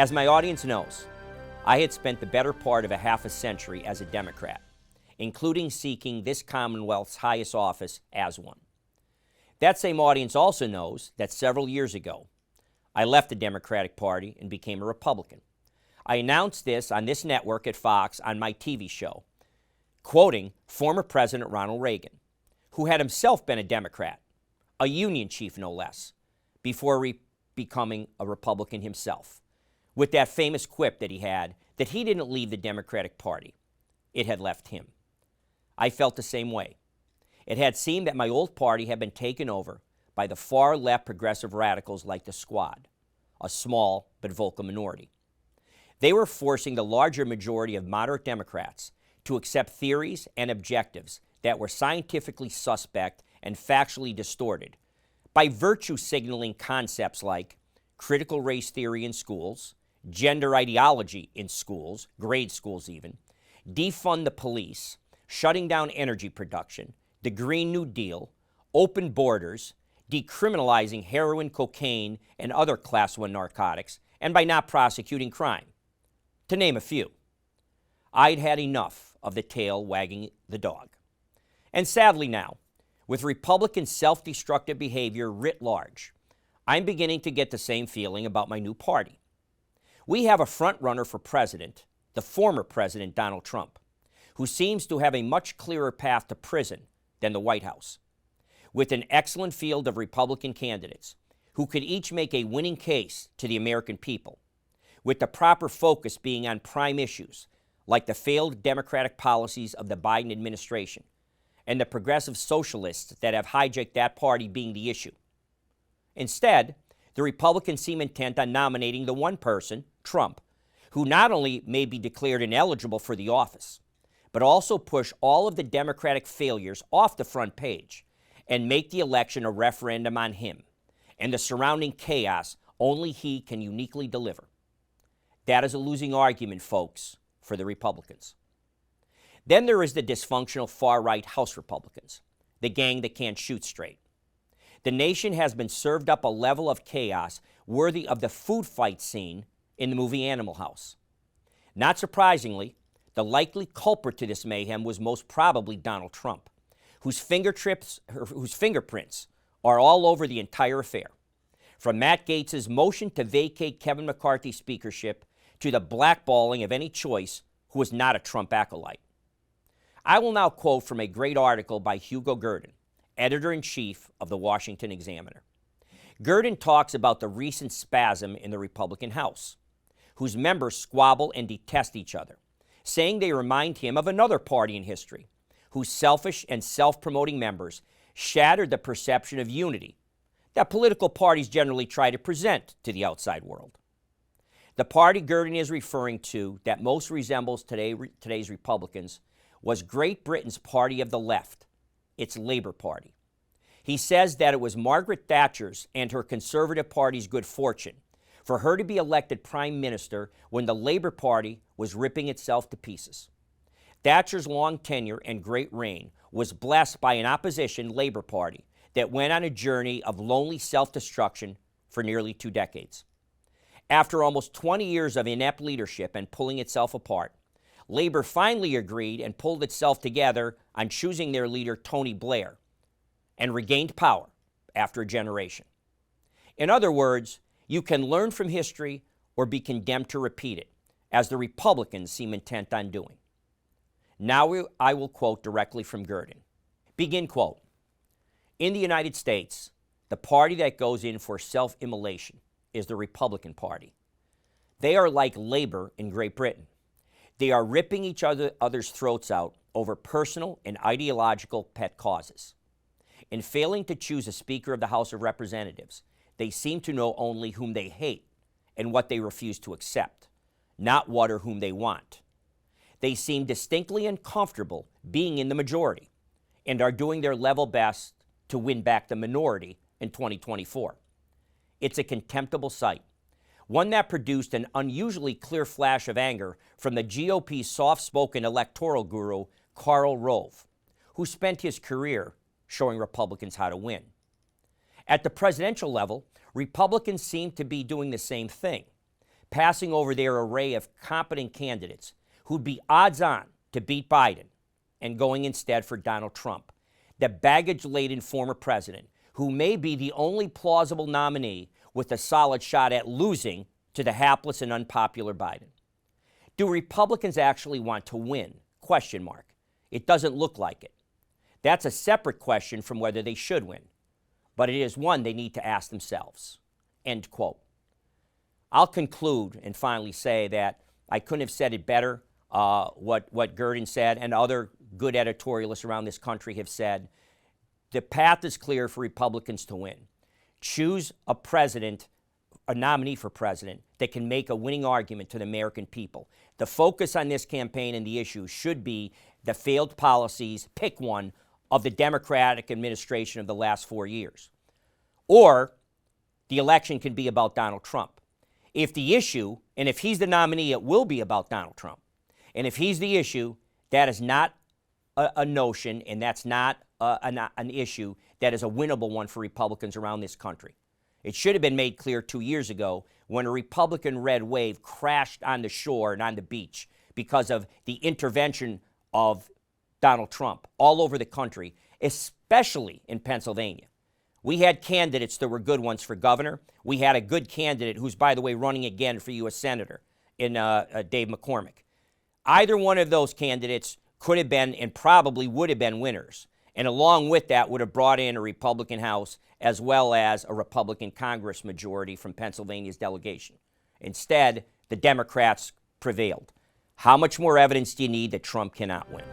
As my audience knows, I had spent the better part of a half a century as a Democrat, including seeking this Commonwealth's highest office as one. That same audience also knows that several years ago, I left the Democratic Party and became a Republican. I announced this on this network at Fox on my TV show, quoting former President Ronald Reagan, who had himself been a Democrat, a Union chief no less, before becoming a Republican himself, with that famous quip that he had that he didn't leave the Democratic Party. It had left him. I felt the same way. It had seemed that my old party had been taken over by the far-left progressive radicals like the Squad, a small but vocal minority. They were forcing the larger majority of moderate Democrats to accept theories and objectives that were scientifically suspect and factually distorted by virtue signaling concepts like critical race theory in schools, gender ideology in schools, grade schools even, defund the police, shutting down energy production, the Green New Deal, open borders, decriminalizing heroin, cocaine, and other Class I narcotics, and by not prosecuting crime, to name a few. I'd had enough of the tail wagging the dog. And sadly now, with Republican self-destructive behavior writ large, I'm beginning to get the same feeling about my new party. We have a front-runner for president, the former President Donald Trump, who seems to have a much clearer path to prison than the White House, with an excellent field of Republican candidates who could each make a winning case to the American people, with the proper focus being on prime issues like the failed Democratic policies of the Biden administration and the progressive socialists that have hijacked that party being the issue. Instead, the Republicans seem intent on nominating the one person, Trump, who not only may be declared ineligible for the office, but also push all of the Democratic failures off the front page and make the election a referendum on him and the surrounding chaos only he can uniquely deliver. That is a losing argument, folks, for the Republicans. Then there is the dysfunctional far-right House Republicans, the gang that can't shoot straight. The nation has been served up a level of chaos worthy of the food fight scene in the movie Animal House. Not surprisingly, the likely culprit to this mayhem was most probably Donald Trump, whose fingerprints are all over the entire affair, from Matt Gaetz's motion to vacate Kevin McCarthy's speakership to the blackballing of any choice who was not a Trump acolyte. I will now quote from a great article by Hugo Gurdon, editor-in-chief of the Washington Examiner. Gurdon talks about the recent spasm in the Republican House, whose members squabble and detest each other, saying they remind him of another party in history, whose selfish and self-promoting members shattered the perception of unity that political parties generally try to present to the outside world. The party Gurdon is referring to that most resembles today's Republicans was Great Britain's party of the left, its Labour Party. He says that it was Margaret Thatcher's and her Conservative Party's good fortune for her to be elected Prime Minister when the Labour Party was ripping itself to pieces. Thatcher's long tenure and great reign was blessed by an opposition Labour Party that went on a journey of lonely self-destruction for nearly 2 decades. After almost 20 years of inept leadership and pulling itself apart, Labour finally agreed and pulled itself together on choosing their leader, Tony Blair, and regained power after a generation. In other words, you can learn from history or be condemned to repeat it, as the Republicans seem intent on doing. Now I will quote directly from Gurdon. Begin quote. In the United States, the party that goes in for self-immolation is the Republican Party. They are like Labour in Great Britain. They are ripping each other's throats out over personal and ideological pet causes. In failing to choose a Speaker of the House of Representatives, they seem to know only whom they hate and what they refuse to accept, not what or whom they want. They seem distinctly uncomfortable being in the majority and are doing their level best to win back the minority in 2024. It's a contemptible sight, one that produced an unusually clear flash of anger from the GOP's soft-spoken electoral guru, Karl Rove, who spent his career showing Republicans how to win. At the presidential level, Republicans seem to be doing the same thing, passing over their array of competent candidates who'd be odds on to beat Biden and going instead for Donald Trump, the baggage-laden former president who may be the only plausible nominee with a solid shot at losing to the hapless and unpopular Biden. Do Republicans actually want to win? Question mark. It doesn't look like it. That's a separate question from whether they should win, but it is one they need to ask themselves. End quote. I'll conclude and finally say that I couldn't have said it better, what Gurdon said and other good editorialists around this country have said. The path is clear for Republicans to win. Choose a president, a nominee for president, that can make a winning argument to the American people. The focus on this campaign and the issue should be the failed policies, pick one, of the Democratic administration of the last 4 years. Or the election can be about Donald Trump. If the issue, and if he's the nominee, it will be about Donald Trump. And if he's the issue, that is not a notion, and that's not an issue that is a winnable one for Republicans around this country. It should have been made clear 2 years ago when a Republican red wave crashed on the shore and on the beach because of the intervention of Donald Trump all over the country, especially in Pennsylvania. We had candidates that were good ones for governor. We had a good candidate who's, by the way, running again for U.S. Senator in Dave McCormick. Either one of those candidates could have been and probably would have been winners. And along with that would have brought in a Republican House as well as a Republican Congress majority from Pennsylvania's delegation. Instead, the Democrats prevailed. How much more evidence do you need that Trump cannot win?